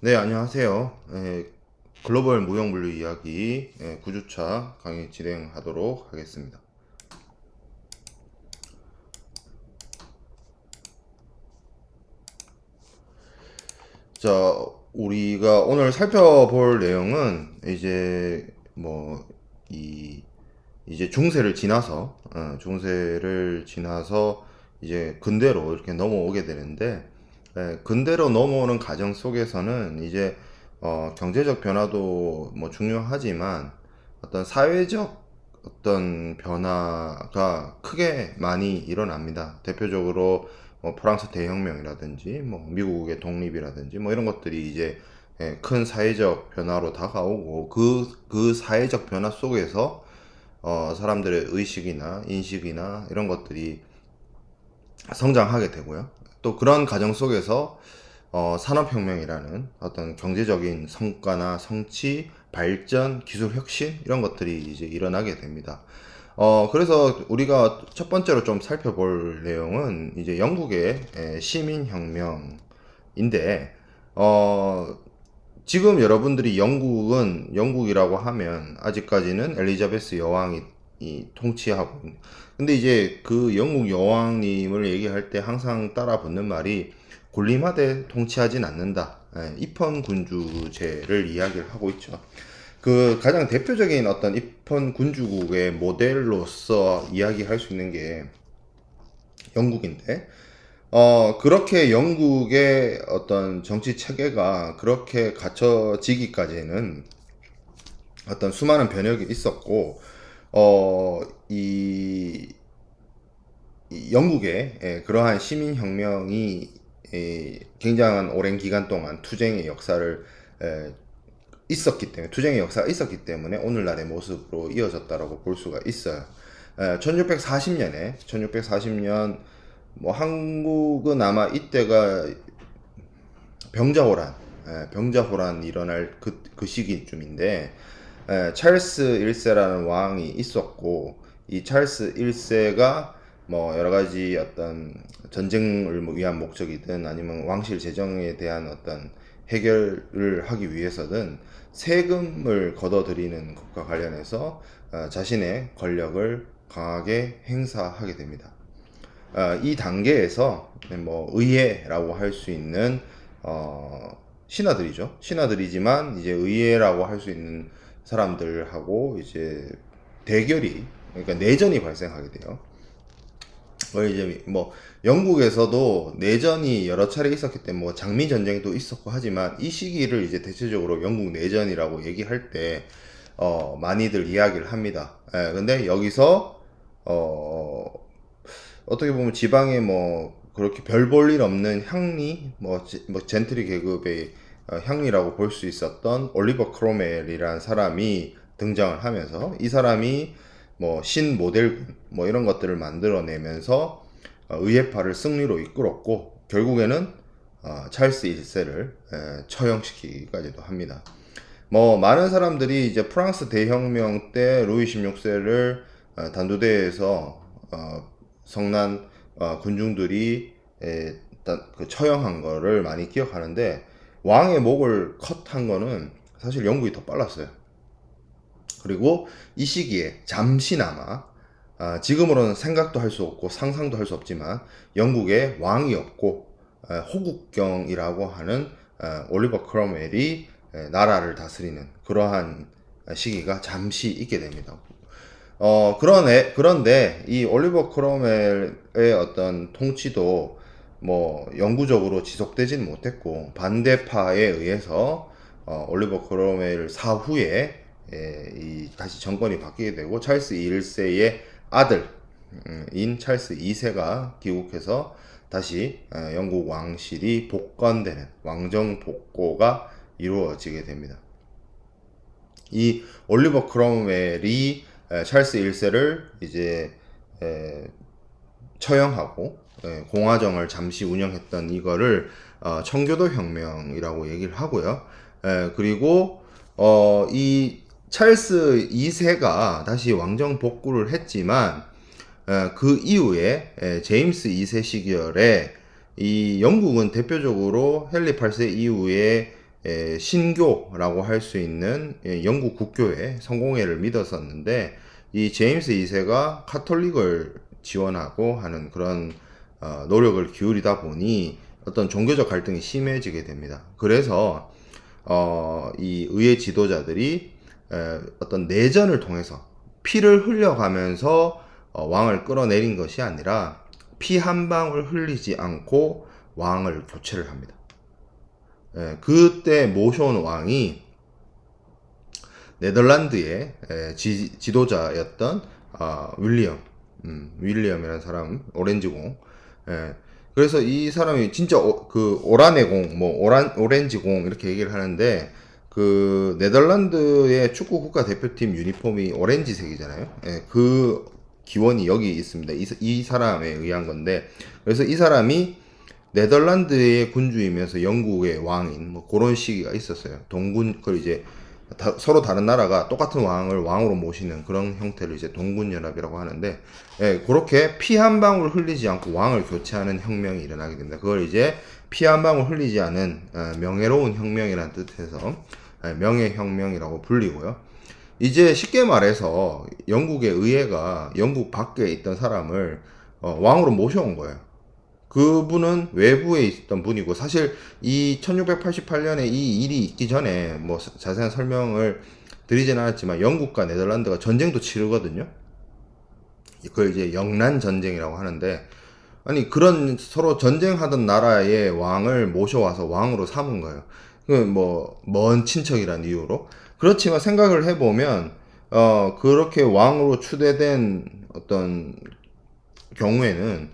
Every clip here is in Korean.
네, 안녕하세요. 글로벌 무형물류 이야기 9주차 강의 진행하도록 하겠습니다. 자, 우리가 오늘 살펴볼 내용은 이제 중세를 지나서 중세를 지나서 이제 근대로 이렇게 넘어오게 되는데, 근대로 넘어오는 과정 속에서는 이제 경제적 변화도 뭐 중요하지만 어떤 사회적 어떤 변화가 크게 많이 일어납니다. 대표적으로 뭐 프랑스 대혁명이라든지 뭐 미국의 독립이라든지 뭐 이런 것들이 이제 큰 사회적 변화로 다가오고 그 사회적 변화 속에서 사람들의 의식이나 인식이나 이런 것들이 성장하게 되고요. 또 그런 과정 속에서 산업혁명이라는 어떤 경제적인 성과나 성취, 발전, 기술 혁신 이런 것들이 이제 일어나게 됩니다. 그래서 우리가 첫 번째로 좀 살펴볼 내용은 이제 영국의 시민혁명인데, 어, 지금 여러분들이 영국이라고 하면 아직까지는 엘리자베스 여왕이 통치하고, 근데 이제 그 영국 여왕님을 얘기할 때 항상 따라 붙는 말이 군림하되 통치하진 않는다. 입헌군주제를 이야기를 하고 있죠. 그 가장 대표적인 어떤 입헌군주국의 모델로서 이야기할 수 있는 게 영국인데, 그렇게 영국의 어떤 정치 체계가 그렇게 갖춰지기까지는 어떤 수많은 변혁이 있었고, 어, 이, 이 영국의 그러한 시민혁명이 굉장한 오랜 기간 동안 투쟁의 역사가 있었기 때문에 오늘날의 모습으로 이어졌다라고 볼 수가 있어요. 1640년, 뭐 한국은 아마 이때가 병자호란, 병자호란이 일어날 그 시기쯤인데, 찰스 1세라는 왕이 있었고, 이 찰스 1세가 뭐 여러 가지 어떤 전쟁을 위한 목적이든 아니면 왕실 재정에 대한 어떤 해결을 하기 위해서든 세금을 걷어들이는 것과 관련해서 자신의 권력을 강하게 행사하게 됩니다. 이 단계에서 뭐 의회라고 할 수 있는 신하들이죠. 신하들이지만 이제 의회라고 할 수 있는 사람들하고 이제 대결이, 그러니까 내전이 발생하게 돼요. 이제 뭐 영국에서도 내전이 여러 차례 있었기 때문에 뭐 장미 전쟁도 있었고 하지만 이 시기를 이제 대체적으로 영국 내전이라고 얘기할 때 많이들 이야기를 합니다. 근데 여기서 어 어떻게 보면 지방에 뭐 그렇게 별 볼 일 없는 향리, 뭐 젠트리 계급의 향리라고 볼 수 있었던 올리버 크로멜이라는 사람이 등장을 하면서, 이 사람이 뭐 신모델군 뭐 이런 것들을 만들어내면서 의회파를 승리로 이끌었고, 결국에는 찰스 1세를 처형시키기까지도 합니다. 뭐 많은 사람들이 이제 프랑스 대혁명 때 루이 16세를 단두대에서 성난 군중들이 그 처형한 거를 많이 기억하는데, 왕의 목을 컷한 거는 사실 영국이 더 빨랐어요. 그리고 이 시기에 잠시나마, 지금으로는 생각도 할 수 없고 상상도 할 수 없지만 영국에 왕이 없고 호국경이라고 하는 올리버 크롬웰이 나라를 다스리는 그러한 시기가 잠시 있게 됩니다. 그런데 이 올리버 크롬웰의 어떤 통치도 뭐 영구적으로 지속되지는 못했고, 반대파에 의해서 올리버 크롬웰 사후에 이 다시 정권이 바뀌게 되고, 찰스 1세의 아들인 찰스 2세가 귀국해서 다시 영국 왕실이 복권되는 왕정 복고가 이루어지게 됩니다. 이 올리버 크롬웰이 찰스 1세를 이제 처형하고 공화정을 잠시 운영했던 이거를 청교도 혁명이라고 얘기를 하고요. 그리고 이 찰스 2세가 다시 왕정 복구를 했지만 그 이후에 제임스 2세 시기열에 이 영국은 대표적으로 헨리 8세 이후에 신교라고 할 수 있는 영국 국교의 성공회를 믿었었는데, 이 제임스 2세가 카톨릭을 지원하고 하는 그런 노력을 기울이다 보니 어떤 종교적 갈등이 심해지게 됩니다. 그래서 이 의회 지도자들이 어떤 내전을 통해서 피를 흘려가면서 왕을 끌어내린 것이 아니라 피 한 방울 흘리지 않고 왕을 교체를 합니다. 그때 모셔온 왕이 네덜란드의 지도자였던 윌리엄이라는 사람, 오렌지공. 그래서 이 사람이 진짜 그 오란의 공, 뭐 오렌지공 이렇게 얘기를 하는데, 그 네덜란드의 축구 국가 대표팀 유니폼이 오렌지색이잖아요. 그 기원이 여기 있습니다. 이 사람에 의한 건데, 그래서 이 사람이 네덜란드의 군주이면서 영국의 왕인 뭐 그런 시기가 있었어요. 동군, 그걸 이제 서로 다른 나라가 똑같은 왕을 왕으로 모시는 그런 형태를 이제 동군연합이라고 하는데, 그렇게 피 한 방울 흘리지 않고 왕을 교체하는 혁명이 일어나게 됩니다. 그걸 이제 피 한 방울 흘리지 않은 명예로운 혁명이라는 뜻에서 명예혁명이라고 불리고요. 이제 쉽게 말해서 영국의 의회가 영국 밖에 있던 사람을 왕으로 모셔온 거예요. 그분은 외부에 있던 분이고, 사실 이 1688년에 이 일이 있기 전에 뭐 자세한 설명을 드리진 않았지만 영국과 네덜란드가 전쟁도 치르거든요. 그걸 이제 영란 전쟁이라고 하는데, 아니 그런 서로 전쟁하던 나라의 왕을 모셔와서 왕으로 삼은 거예요. 그 뭐 먼 친척이란 이유로. 그렇지만 생각을 해보면 그렇게 왕으로 추대된 어떤 경우에는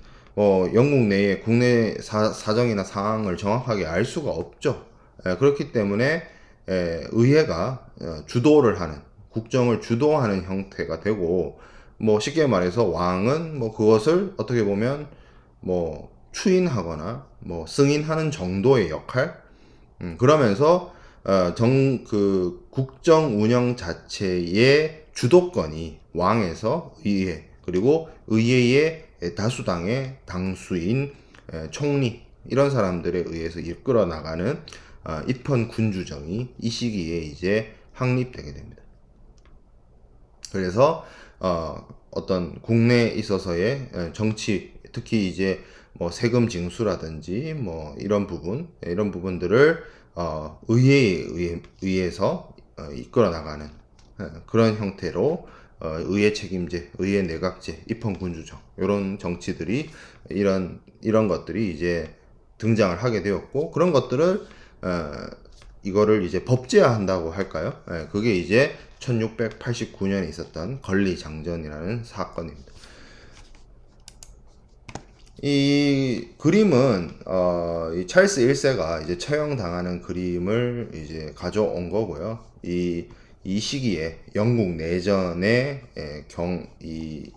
영국 내의 국내 사정이나 상황을 정확하게 알 수가 없죠. 그렇기 때문에 의회가 주도를 하는, 국정을 주도하는 형태가 되고, 뭐 쉽게 말해서 왕은 뭐 그것을 어떻게 보면 뭐 추인하거나 뭐 승인하는 정도의 역할. 그러면서 그 국정 운영 자체의 주도권이 왕에서 의회, 그리고 의회의 다수당의 당수인 총리, 이런 사람들에 의해서 이끌어 나가는 입헌 군주정이 이 시기에 이제 확립되게 됩니다. 그래서 어떤 국내에 있어서의 정치, 특히 이제 뭐 세금 징수라든지 뭐 이런 부분들을 의회에 의해서 이끌어 나가는 그런 형태로 의회 책임제, 의회 내각제, 입헌 군주정, 이런 정치들이 이런 것들이 이제 등장을 하게 되었고, 그런 것들을 이거를 이제 법제화한다고 할까요? 그게 이제 1689년에 있었던 건리장전이라는 사건입니다. 이 그림은 이 찰스 1세가 이제 처형당하는 그림을 이제 가져온 거고요. 이 시기에 영국 내전의 이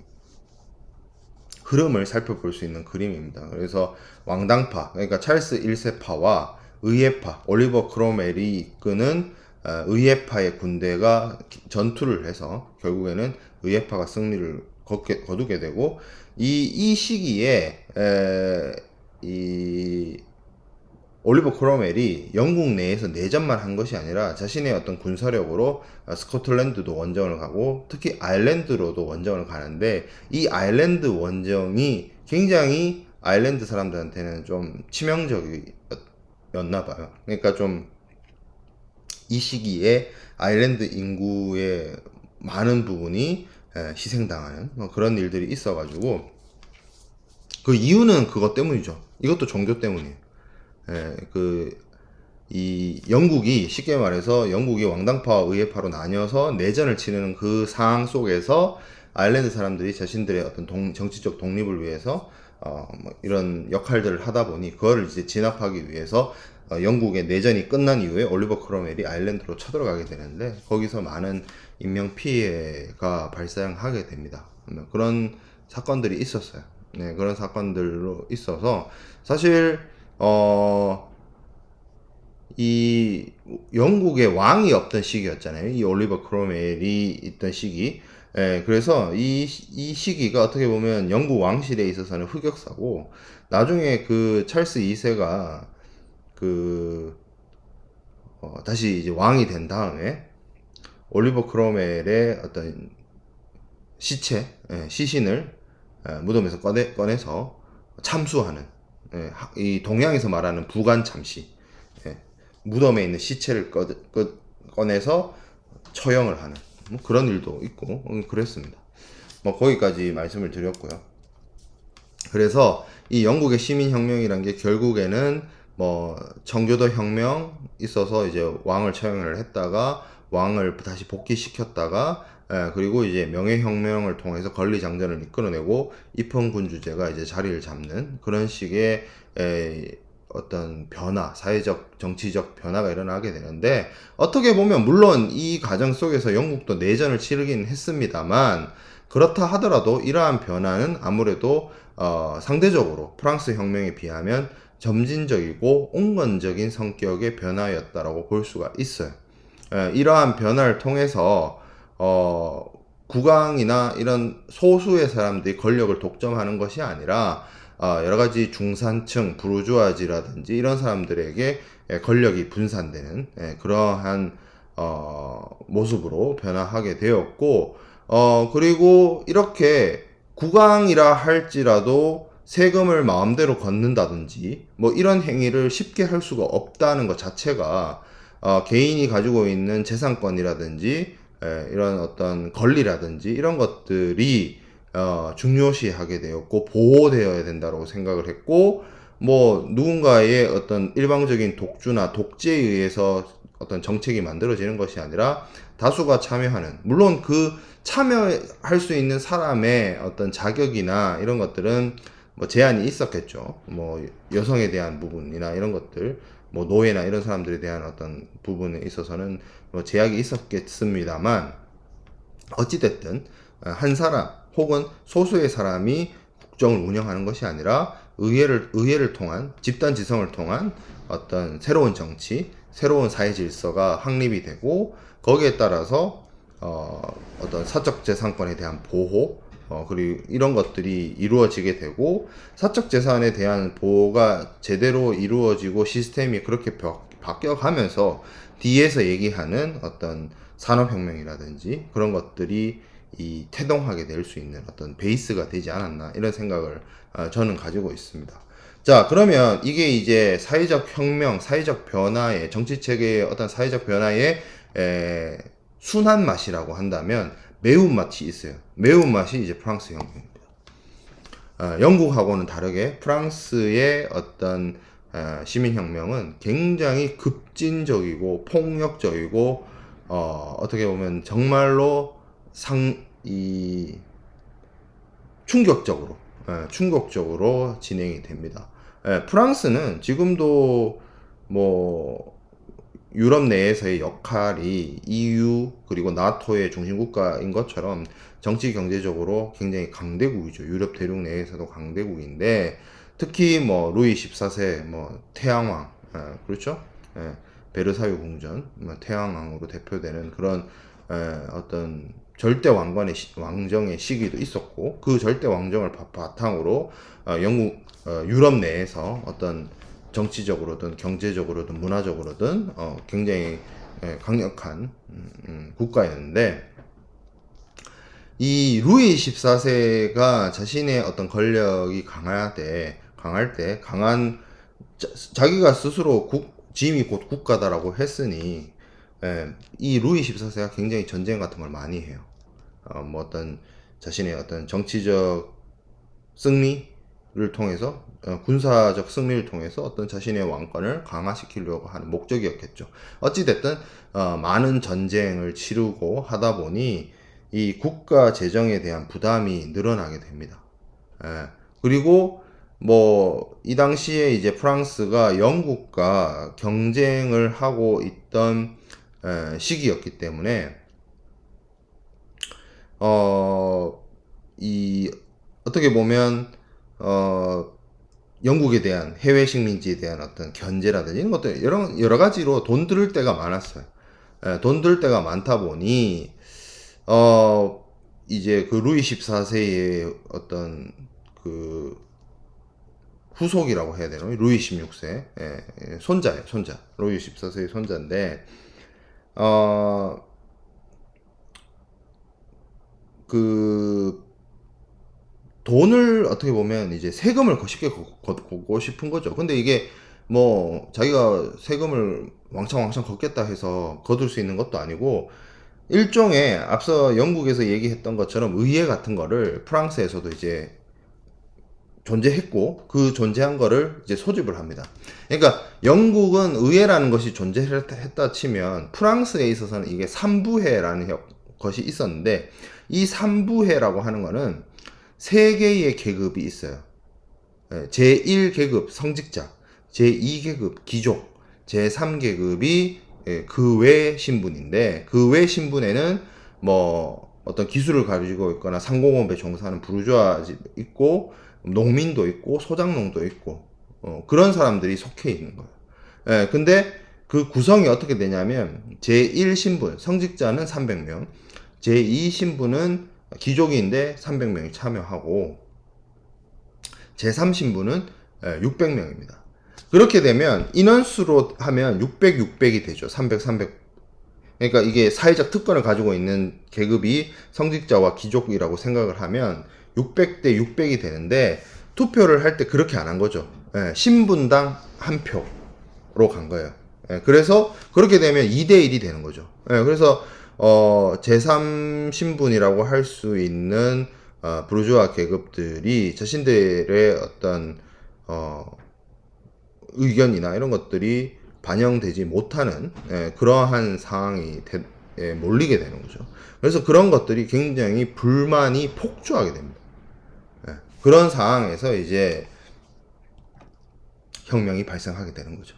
흐름을 살펴볼 수 있는 그림입니다. 그래서 왕당파, 그러니까 찰스 1세파와 의회파, 올리버 크롬웰이 이끄는 의회파의 군대가 전투를 해서 결국에는 의회파가 승리를 거두게 되고, 이 시기에 이 올리버 크롬웰이 영국 내에서 내전만 한 것이 아니라 자신의 어떤 군사력으로 스코틀랜드도 원정을 가고, 특히 아일랜드로도 원정을 가는데, 이 아일랜드 원정이 굉장히 아일랜드 사람들한테는 좀 치명적이었나 봐요. 그러니까 좀 이 시기에 아일랜드 인구의 많은 부분이 희생당하는 그런 일들이 있어가지고, 그 이유는 그것 때문이죠. 이것도 종교 때문이에요. 이 영국이, 쉽게 말해서 영국이 왕당파와 의회파로 나뉘어서 내전을 치르는 그 상황 속에서 아일랜드 사람들이 자신들의 어떤 정치적 독립을 위해서 뭐 이런 역할들을 하다 보니, 그거를 이제 진압하기 위해서 영국의 내전이 끝난 이후에 올리버 크롬웰이 아일랜드로 쳐들어가게 되는데, 거기서 많은 인명 피해가 발생하게 됩니다. 그런 사건들이 있었어요. 네, 그런 사건들로 있어서 사실 이 영국의 왕이 없던 시기였잖아요. 이 올리버 크롬웰이 있던 시기. 그래서 이 시기가 어떻게 보면 영국 왕실에 있어서는 흑역사고, 나중에 그 찰스 2세가 그 다시 이제 왕이 된 다음에 올리버 크롬웰의 어떤 시신을 무덤에서 꺼내서 참수하는, 이 동양에서 말하는 부관 참시, 무덤에 있는 시체를 꺼내서 처형을 하는 뭐 그런 일도 있고 그랬습니다. 뭐 거기까지 말씀을 드렸고요. 그래서 이 영국의 시민혁명이란 게 결국에는 뭐 청교도 혁명 있어서 이제 왕을 처형을 했다가 왕을 다시 복귀시켰다가 그리고 이제 명예혁명을 통해서 권리장전을 이끌어내고 입헌군주제가 이제 자리를 잡는 그런 식의 어떤 변화, 사회적, 정치적 변화가 일어나게 되는데, 어떻게 보면 물론 이 과정 속에서 영국도 내전을 치르긴 했습니다만, 그렇다 하더라도 이러한 변화는 아무래도 상대적으로 프랑스 혁명에 비하면 점진적이고 온건적인 성격의 변화였다라고 볼 수가 있어요. 이러한 변화를 통해서 국왕이나 이런 소수의 사람들이 권력을 독점하는 것이 아니라 여러 가지 중산층, 부르주아지라든지 이런 사람들에게 권력이 분산되는 그러한 모습으로 변화하게 되었고, 그리고 이렇게 국왕이라 할지라도 세금을 마음대로 걷는다든지 뭐 이런 행위를 쉽게 할 수가 없다는 것 자체가 개인이 가지고 있는 재산권이라든지 이런 어떤 권리라든지 이런 것들이 중요시하게 되었고 보호되어야 된다고 생각을 했고, 뭐 누군가의 어떤 일방적인 독주나 독재에 의해서 어떤 정책이 만들어지는 것이 아니라 다수가 참여하는, 물론 그 참여할 수 있는 사람의 어떤 자격이나 이런 것들은 뭐 제한이 있었겠죠. 뭐 여성에 대한 부분이나 이런 것들, 뭐 노예나 이런 사람들에 대한 어떤 부분에 있어서는 뭐 제약이 있었겠습니다만, 어찌됐든 한 사람 혹은 소수의 사람이 국정을 운영하는 것이 아니라 의회를 통한, 집단 지성을 통한 어떤 새로운 정치, 새로운 사회 질서가 확립이 되고, 거기에 따라서 어떤 사적 재산권에 대한 보호, 그리고 이런 것들이 이루어지게 되고, 사적 재산에 대한 보호가 제대로 이루어지고 시스템이 그렇게 바뀌어가면서 뒤에서 얘기하는 어떤 산업혁명이라든지 그런 것들이 태동하게 될 수 있는 어떤 베이스가 되지 않았나, 이런 생각을 저는 가지고 있습니다. 자, 그러면 이게 이제 사회적 혁명, 사회적 변화의, 정치체계의 어떤 사회적 변화의 순한 맛이라고 한다면 매운맛이 있어요. 매운맛이 이제 프랑스 혁명입니다. 영국하고는 다르게 프랑스의 어떤 시민혁명은 굉장히 급진적이고 폭력적이고, 어떻게 보면 정말로 충격적으로 진행이 됩니다. 프랑스는 지금도 뭐 유럽 내에서의 역할이 EU 그리고 나토의 중심국가인 것처럼 정치 경제적으로 굉장히 강대국이죠. 유럽 대륙 내에서도 강대국인데, 특히 뭐 루이 14세 뭐 태양왕, 그렇죠? 베르사유 궁전, 뭐 태양왕으로 대표되는 그런 어떤 절대 왕정의 시기도 있었고, 그 절대 왕정을 바탕으로 영국 유럽 내에서 어떤 정치적으로든 경제적으로든 문화적으로든 굉장히 강력한 국가였는데, 이 루이 14세가 자신의 어떤 권력이 강할 때 자기가 스스로 짐이 곧 국가다라고 했으니, 이 루이 14세가 굉장히 전쟁 같은 걸 많이 해요. 뭐 어떤 자신의 어떤 정치적 승리를 통해서, 군사적 승리를 통해서 어떤 자신의 왕권을 강화시키려고 하는 목적이었겠죠. 어찌됐든 많은 전쟁을 치르고 하다 보니 이 국가 재정에 대한 부담이 늘어나게 됩니다. 그리고 뭐 이 당시에 이제 프랑스가 영국과 경쟁을 하고 있던 시기였기 때문에 어떻게 보면 영국에 대한 해외 식민지에 대한 어떤 견제라든지 이런 것들 여러 가지로 돈 들을 때가 많았어요. 돈 들을 때가 많다 보니 이제 그 루이 14세의 어떤 그 후속이라고 해야 되나? 루이 16세 손자예요, 손자. 루이 14세의 손자인데 그 돈을 어떻게 보면 이제 세금을 쉽게 걷고 싶은 거죠. 근데 이게 뭐 자기가 세금을 왕창 걷겠다 해서 거둘 수 있는 것도 아니고, 일종의 앞서 영국에서 얘기했던 것처럼 의회 같은 거를 프랑스에서도 이제 존재했고, 그 존재한 거를 이제 소집을 합니다. 그러니까 영국은 의회라는 것이 존재했다 치면, 프랑스에 있어서는 이게 삼부회라는 것이 있었는데, 이 삼부회라고 하는 거는 세 개의 계급이 있어요. 제1계급 성직자, 제2계급 귀족, 제3계급이 그 외 신분인데, 그 외 신분에는 뭐 어떤 기술을 가지고 있거나 상공업에 종사하는 부르주아 있고, 농민도 있고, 소장농도 있고, 그런 사람들이 속해 있는 거예요. 근데 그 구성이 어떻게 되냐면, 제1 신분 성직자는 300명, 제2 신분은 귀족인데 300명이 참여하고, 제3신분은 600명입니다. 그렇게 되면 인원수로 하면 600, 600이 되죠. 300, 300. 그러니까 이게 사회적 특권을 가지고 있는 계급이 성직자와 귀족이라고 생각을 하면 600대 600이 되는데, 투표를 할 때 그렇게 안 한 거죠. 신분당 한 표로 간 거예요. 그래서 그렇게 되면 2대1이 되는 거죠. 그래서 제3 신분이라고 할 수 있는 부르주아 계급들이 자신들의 어떤 의견이나 이런 것들이 반영되지 못하는 그러한 상황이 몰리게 되는 거죠. 그래서 그런 것들이 굉장히 불만이 폭주하게 됩니다. 그런 상황에서 이제 혁명이 발생하게 되는 거죠.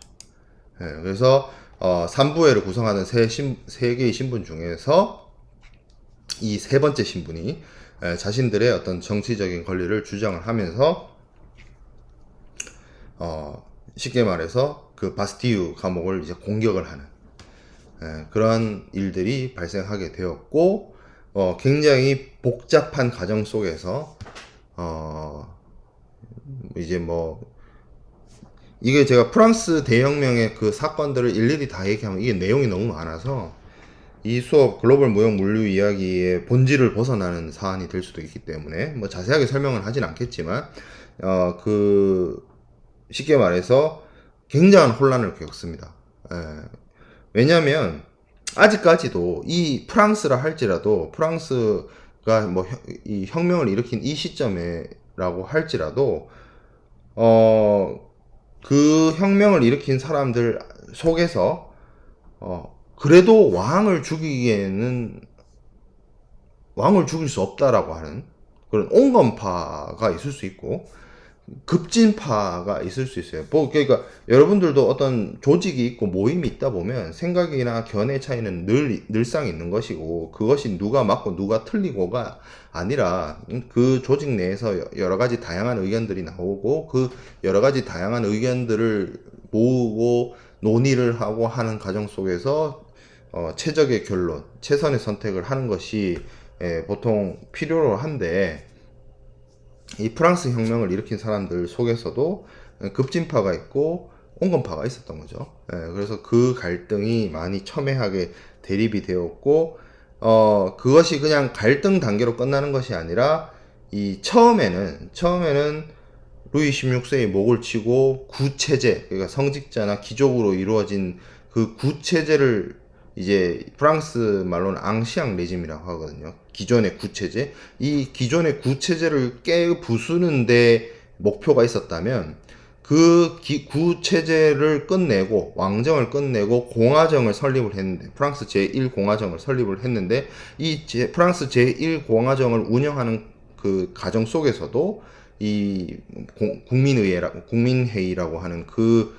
그래서 3부회를 구성하는 세 개의 신분 중에서 이 세 번째 신분이 자신들의 어떤 정치적인 권리를 주장을 하면서 쉽게 말해서 그 바스티유 감옥을 이제 공격을 하는 그러한 일들이 발생하게 되었고, 굉장히 복잡한 과정 속에서 이제 뭐 이게 제가 프랑스 대혁명의 그 사건들을 일일이 다 얘기하면 이게 내용이 너무 많아서 이 수업 글로벌 무역 물류 이야기의 본질을 벗어나는 사안이 될 수도 있기 때문에 뭐 자세하게 설명은 하진 않겠지만, 쉽게 말해서 굉장한 혼란을 겪습니다. 왜냐면 아직까지도 이 프랑스라 할지라도, 프랑스가 뭐 이 혁명을 일으킨 이 시점에라고 할지라도 그 혁명을 일으킨 사람들 속에서 그래도 왕을 죽이기에는 왕을 죽일 수 없다라고 하는 그런 온건파가 있을 수 있고, 급진파가 있을 수 있어요. 뭐 그러니까 여러분들도 어떤 조직이 있고 모임이 있다 보면 생각이나 견해 차이는 늘상 있는 것이고, 그것이 누가 맞고 누가 틀리고가 아니라 그 조직 내에서 여러 가지 다양한 의견들이 나오고, 그 여러 가지 다양한 의견들을 모으고 논의를 하고 하는 과정 속에서 최적의 결론, 최선의 선택을 하는 것이 보통 필요로 한데, 이 프랑스 혁명을 일으킨 사람들 속에서도 급진파가 있고 온건파가 있었던 거죠. 그래서 그 갈등이 많이 첨예하게 대립이 되었고, 그것이 그냥 갈등 단계로 끝나는 것이 아니라, 이 처음에는 루이 16세의 목을 치고 구체제, 그러니까 성직자나 귀족으로 이루어진 그 구체제를 이제 프랑스 말로는 앙시앙 레짐이라고 하거든요. 기존의 구체제. 이 기존의 구체제를 부수는데 목표가 있었다면, 그 구체제를 끝내고 왕정을 끝내고 공화정을 설립을 했는데, 프랑스 제1공화정을 설립을 했는데, 이 프랑스 제1공화정을 운영하는 그 과정 속에서도 이 국민회의라고 하는 그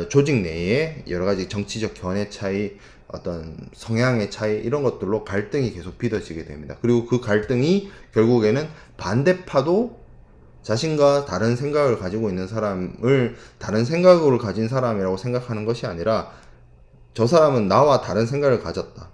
조직 내에 여러 가지 정치적 견해 차이, 어떤 성향의 차이, 이런 것들로 갈등이 계속 빚어지게 됩니다. 그리고 그 갈등이 결국에는 반대파도 자신과 다른 생각을 가지고 있는 사람을 다른 생각으로 가진 사람이라고 생각하는 것이 아니라, 저 사람은 나와 다른 생각을 가졌다,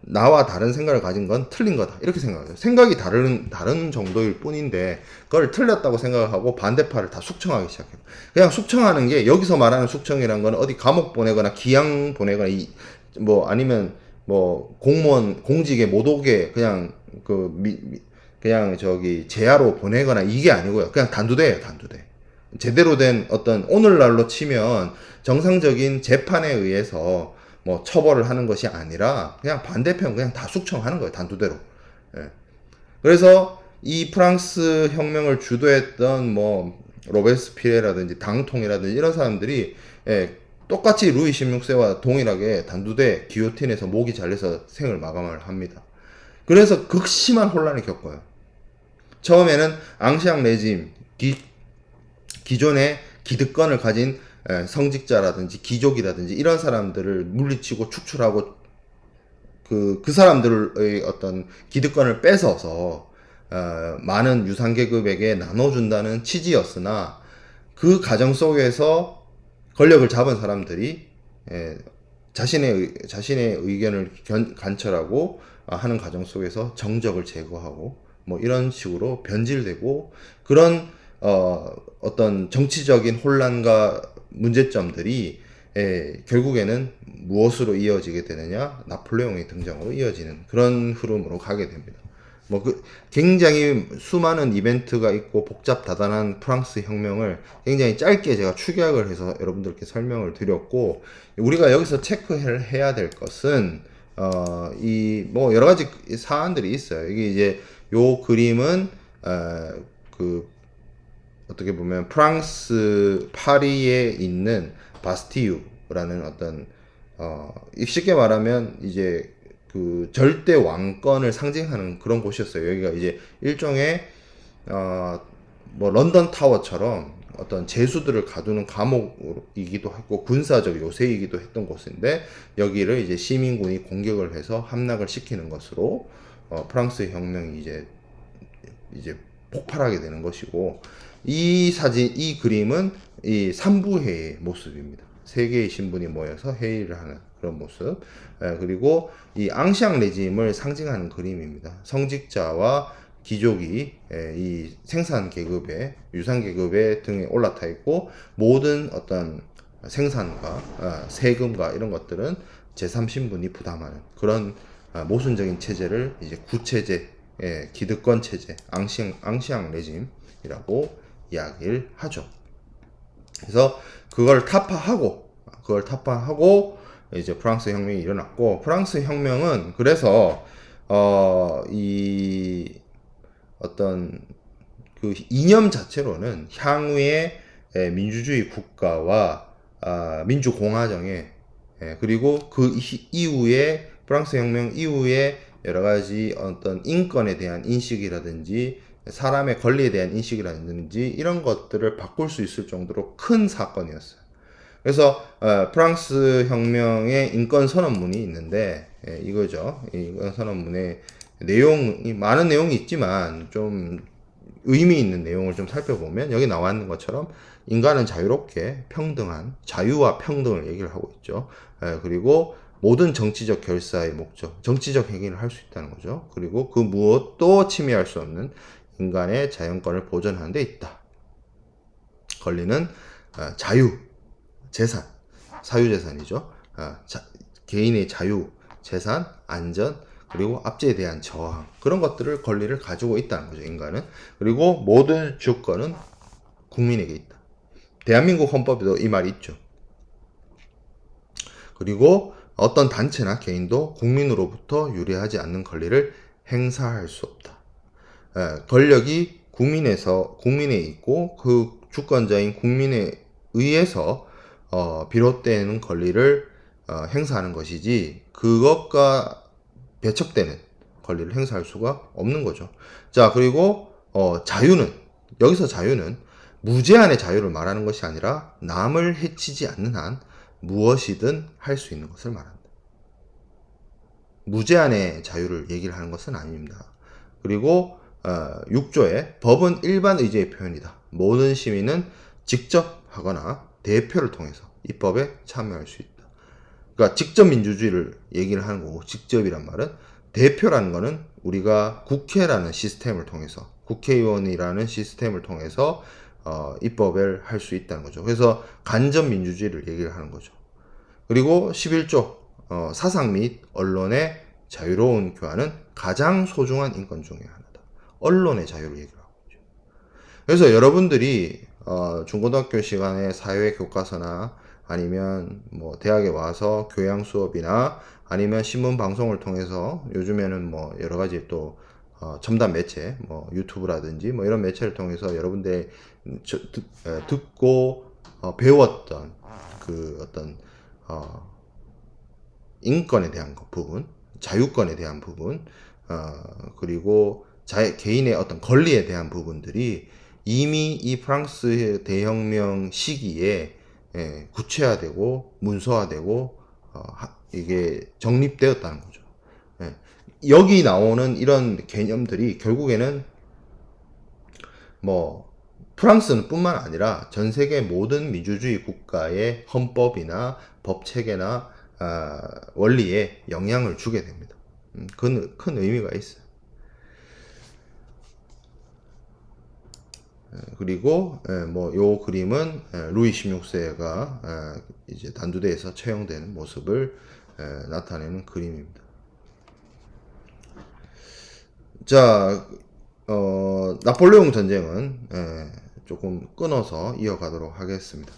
나와 다른 생각을 가진 건 틀린 거다 이렇게 생각해요. 생각이 다른 정도일 뿐인데 그걸 틀렸다고 생각하고 반대파를 다 숙청하기 시작해요. 그냥 숙청하는 게 여기서 말하는 숙청이란 건 어디 감옥 보내거나 기양 보내거나 뭐 아니면 뭐 공무원 공직에 못 오게 그냥 그냥 저기 제하로 보내거나 이게 아니고요. 그냥 단두대예요, 단두대. 제대로 된 어떤 오늘날로 치면 정상적인 재판에 의해서 뭐 처벌을 하는 것이 아니라 그냥 반대편 그냥 다 숙청하는 거예요, 단두대로. 예. 그래서 이 프랑스 혁명을 주도했던 뭐 로베스피에라든지 당통이라든지 이런 사람들이 똑같이 루이 16세와 동일하게 단두대 기요틴에서 목이 잘려서 생을 마감을 합니다. 그래서 극심한 혼란을 겪어요. 처음에는 앙시앙 레짐, 기존의 기득권을 가진 성직자라든지 귀족이라든지 이런 사람들을 물리치고 축출하고 그 사람들의 어떤 기득권을 뺏어서 많은 유상계급에게 나눠준다는 취지였으나 그 과정 속에서 권력을 잡은 사람들이 자신의 의견을 관철하고 하는 과정 속에서 정적을 제거하고 뭐 이런 식으로 변질되고 그런 어떤 정치적인 혼란과 문제점들이 결국에는 무엇으로 이어지게 되느냐? 나폴레옹의 등장으로 이어지는 그런 흐름으로 가게 됩니다. 뭐 굉장히 수많은 이벤트가 있고 복잡다단한 프랑스 혁명을 굉장히 짧게 제가 축약을 해서 여러분들께 설명을 드렸고, 우리가 여기서 체크해야 될 것은 이 뭐 여러 가지 사안들이 있어요. 이게 이제 요 그림은 어떻게 보면 프랑스 파리에 있는 바스티유라는 어떤 쉽게 말하면 이제 그 절대 왕권을 상징하는 그런 곳이었어요. 여기가 이제 일종의 뭐 런던 타워처럼 어떤 제수들을 가두는 감옥이기도 했고 군사적 요새이기도 했던 곳인데, 여기를 이제 시민군이 공격을 해서 함락을 시키는 것으로 프랑스 혁명이 이제 폭발하게 되는 것이고, 이 그림은 이 삼부회의 모습입니다. 세 개의 신분이 모여서 회의를 하는 그런 모습. 그리고 이 앙시앙 레짐을 상징하는 그림입니다. 성직자와 귀족이 이 생산 계급의 유산 계급의 등에 올라타 있고, 모든 어떤 생산과 세금과 이런 것들은 제3신분이 부담하는 그런 모순적인 체제를 이제 구체제, 기득권 체제, 앙시앙 레짐이라고 이야기를 하죠. 그래서 그걸 타파하고 이제 프랑스 혁명이 일어났고, 프랑스 혁명은 그래서 이 어떤 그 이념 자체로는 향후의 민주주의 국가와 민주공화정에, 그리고 그 이후에 프랑스 혁명 이후에 여러 가지 어떤 인권에 대한 인식이라든지 사람의 권리에 대한 인식이라든지 이런 것들을 바꿀 수 있을 정도로 큰 사건이었어요. 그래서 프랑스 혁명의 인권 선언문이 있는데, 이거죠. 인권 선언문의 내용이 많은 내용이 있지만 좀 의미 있는 내용을 좀 살펴보면 여기 나와 있는 것처럼 인간은 자유롭게 평등한 자유와 평등을 얘기를 하고 있죠. 그리고 모든 정치적 결사의 목적, 정치적 행위를 할 수 있다는 거죠. 그리고 그 무엇도 침해할 수 없는 인간의 자연권을 보존하는 데 있다. 권리는 자유, 재산, 사유재산이죠. 개인의 자유, 재산, 안전, 그리고 압제에 대한 저항, 그런 것들을 권리를 가지고 있다는 거죠, 인간은. 그리고 모든 주권은 국민에게 있다. 대한민국 헌법에도 이 말이 있죠. 그리고 어떤 단체나 개인도 국민으로부터 유리하지 않는 권리를 행사할 수 없다. 권력이 국민에 있고 그 주권자인 국민에 의해서 비롯되는 권리를 행사하는 것이지, 그것과 배척되는 권리를 행사할 수가 없는 거죠. 자, 그리고 여기서 자유는 무제한의 자유를 말하는 것이 아니라 남을 해치지 않는 한 무엇이든 할 수 있는 것을 말한다. 무제한의 자유를 얘기를 하는 것은 아닙니다. 그리고 6조에 법은 일반 의제의 표현이다. 모든 시민은 직접 하거나 대표를 통해서 입법에 참여할 수 있다. 그러니까 직접 민주주의를 얘기를 하는 거고, 직접이란 말은 대표라는 거는 우리가 국회라는 시스템을 통해서, 국회의원이라는 시스템을 통해서 입법을 할 수 있다는 거죠. 그래서 간접 민주주의를 얘기를 하는 거죠. 그리고 11조 사상 및 언론의 자유로운 교환은 가장 소중한 인권 중에 하나다. 언론의 자유를 얘기를 하고 있죠. 그래서 여러분들이 중고등학교 시간에 사회 교과서나 아니면 뭐 대학에 와서 교양 수업이나 아니면 신문 방송을 통해서 요즘에는 뭐 여러 가지 또 첨단 매체 뭐 유튜브라든지 뭐 이런 매체를 통해서 여러분들이 듣고 배웠던 그 어떤 인권에 대한 부분, 자유권에 대한 부분, 그리고 개인의 어떤 권리에 대한 부분들이 이미 이 프랑스 대혁명 시기에 구체화되고 문서화되고 이게 정립되었다는 거죠. 예. 여기 나오는 이런 개념들이 결국에는 뭐 프랑스는 뿐만 아니라 전 세계 모든 민주주의 국가의 헌법이나 법 체계나 원리에 영향을 주게 됩니다. 큰 의미가 있어요. 그리고 뭐 요 그림은 루이 16세가 이제 단두대에서 처형되는 모습을 나타내는 그림입니다. 자, 나폴레옹 전쟁은 조금 끊어서 이어가도록 하겠습니다.